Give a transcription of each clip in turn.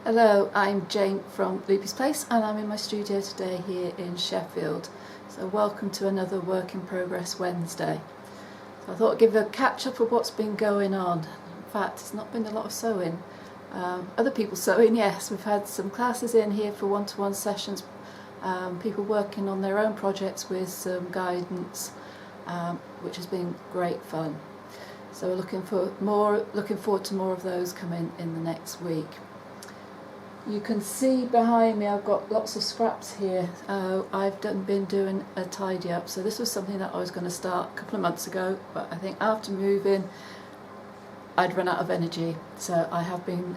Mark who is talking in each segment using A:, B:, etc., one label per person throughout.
A: Hello, I'm Jane from Loopy's Place and I'm in my studio today here in Sheffield. So welcome to another Work in Progress Wednesday. So I thought I'd give a catch up of what's been going on. In fact, it's not been a lot of sewing. Other people sewing, yes. We've had some classes in here for one-to-one sessions, people working on their own projects with some guidance, which has been great fun. So we're looking forward to more of those coming in the next week. You can see behind me I've got lots of scraps here. I've been doing a tidy up, so this was something that I was going to start a couple of months ago, but I think after moving I'd run out of energy, so I have been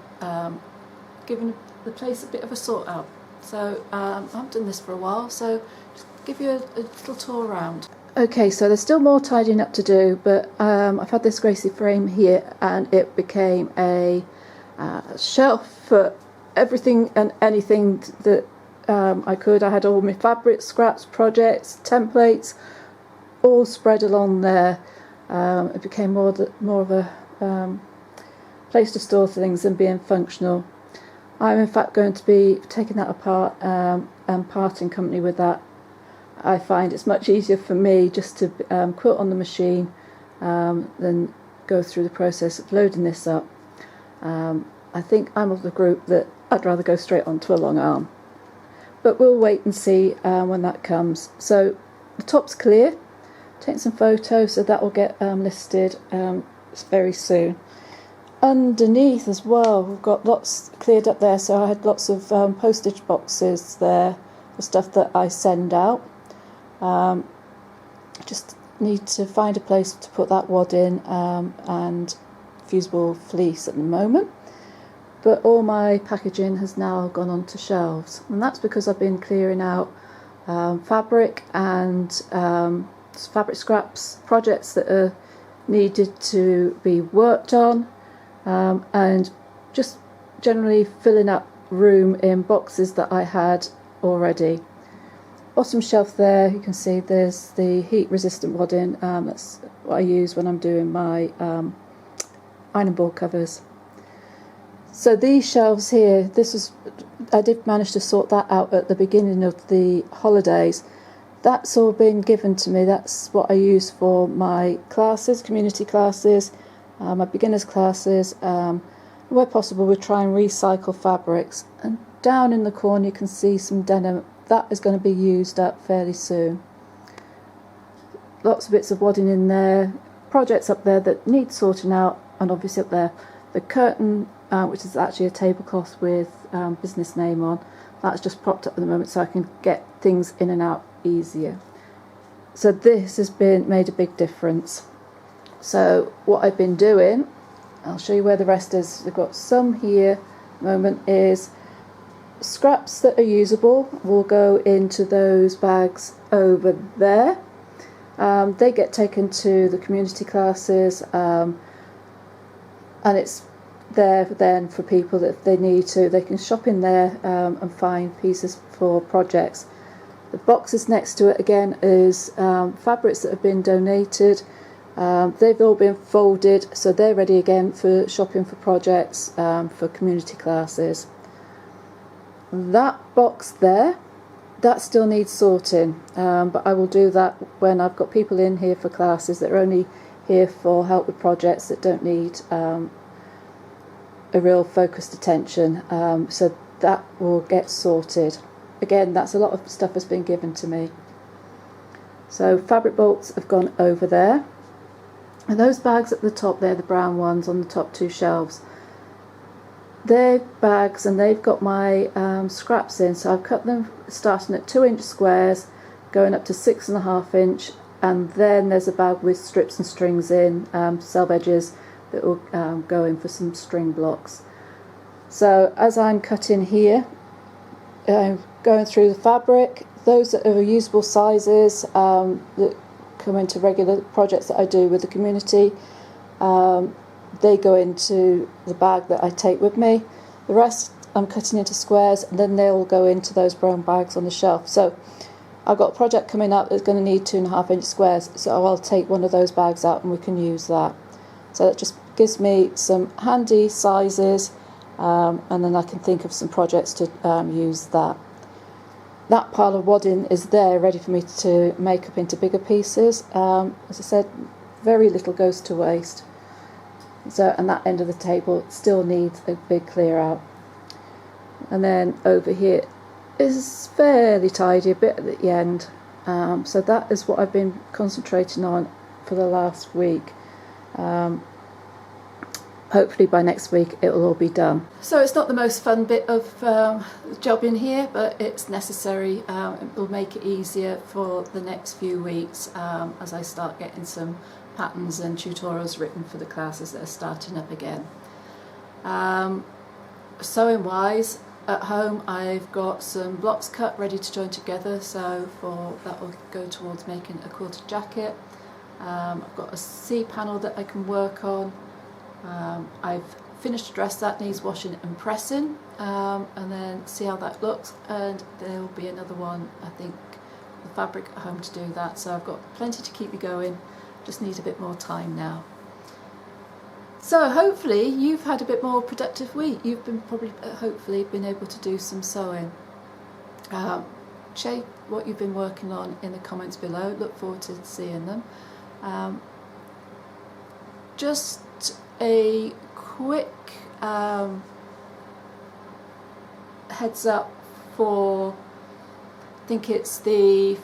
A: giving the place a bit of a sort out. So I've done this for a while, so just give you a little tour around. Okay, so there's still more tidying up to do, but I've had this Gracie frame here and it became a shelf for everything and anything that I could. I had all my fabric, scraps, projects, templates, all spread along there. It became more of a place to store things and being functional. I'm in fact going to be taking that apart and parting company with that. I find it's much easier for me just to quilt on the machine than go through the process of loading this up. I think I'm of the group that I'd rather go straight onto a long arm, but we'll wait and see when that comes. So the top's clear, take some photos, so that will get listed very soon. Underneath as well we've got lots cleared up there, so I had lots of postage boxes there for stuff that I send out. Just need to find a place to put that wad in and fusible fleece at the moment. But all my packaging has now gone onto shelves, and that's because I've been clearing out fabric and fabric scraps, projects that are needed to be worked on, and just generally filling up room in boxes that I had already. Bottom shelf there, you can see there's the heat resistant wadding. That's what I use when I'm doing my iron board covers. So these shelves here, I did manage to sort that out at the beginning of the holidays. That's all been given to me. That's what I use for my classes, community classes, my beginners classes. Where possible, we try and recycle fabrics. And down in the corner you can see some denim. That is going to be used up fairly soon. Lots of bits of wadding in there, projects up there that need sorting out, and obviously up there the curtain, which is actually a tablecloth with business name on. That's just propped up at the moment so I can get things in and out easier. So this has made a big difference. So what I've been doing, I'll show you where the rest is. We've got some here at the moment, is scraps that are usable will go into those bags over there. They get taken to the community classes, and it's there then for people that if they need to, they can shop in there and find pieces for projects. The boxes next to it again is fabrics that have been donated. They've all been folded, so they're ready again for shopping for projects, for community classes. That box there, that still needs sorting, but I will do that when I've got people in here for classes that are only here for help with projects that don't need a real focused attention, so that will get sorted. Again, that's a lot of stuff has been given to me. So fabric bolts have gone over there, and those bags at the top there, the brown ones on the top two shelves, they're bags and they've got my scraps in, so I've cut them starting at 2-inch squares going up to 6.5 inch, and then there's a bag with strips and strings in, self edges that will go in for some string blocks. So as I'm cutting here, going through the fabric, those that are usable sizes that come into regular projects that I do with the community, they go into the bag that I take with me. The rest I'm cutting into squares, and then they'll go into those brown bags on the shelf. So I've got a project coming up that's going to need 2.5-inch squares, so I'll take one of those bags out and we can use that. So that just gives me some handy sizes and then I can think of some projects to use that. That pile of wadding is there ready for me to make up into bigger pieces. As I said, very little goes to waste. So, and that end of the table still needs a big clear out. And then over here is fairly tidy, a bit at the end. So that is what I've been concentrating on for the last week. Hopefully by next week it will all be done. So it's not the most fun bit of the job in here, but it's necessary. It will make it easier for the next few weeks as I start getting some patterns and tutorials written for the classes that are starting up again. Sewing wise, at home I've got some blocks cut ready to join together, so that will go towards making a quilted jacket. I've got a C panel that I can work on. I've finished a dress that needs washing and pressing, and then see how that looks, and there will be another one, I think, the fabric at home to do that. So I've got plenty to keep me going, just need a bit more time now. So hopefully you've had a bit more productive week. You've been hopefully been able to do some sewing. Share what you've been working on in the comments below. Look forward to seeing them. Just a quick heads up for, I think it's the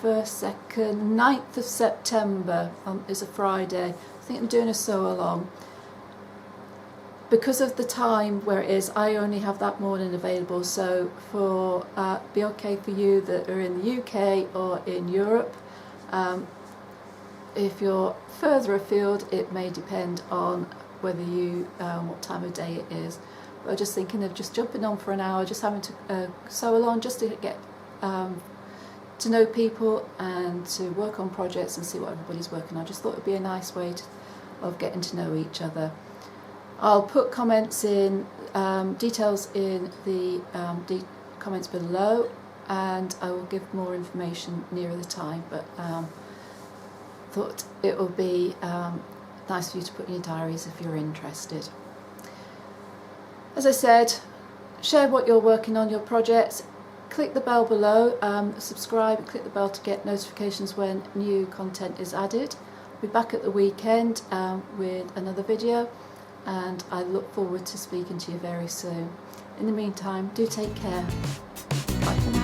A: 1st, 2nd, 9th of September is a Friday. I think I'm doing a sew along. Because of the time where it is, I only have that morning available, so for be okay for you that are in the UK or in Europe. If you're further afield, it may depend on whether you what time of day it is. But I'm just thinking of just jumping on for an hour, just having to sew along, just to get to know people and to work on projects and see what everybody's working on. I just thought it would be a nice way of getting to know each other. I'll put comments in, details in the comments below, and I will give more information nearer the time, but thought it will be nice for you to put in your diaries if you're interested. As I said, share what you're working on, your projects, click the bell below, subscribe and click the bell to get notifications when new content is added. I'll be back at the weekend with another video, and I look forward to speaking to you very soon. In the meantime, do take care. Bye for now.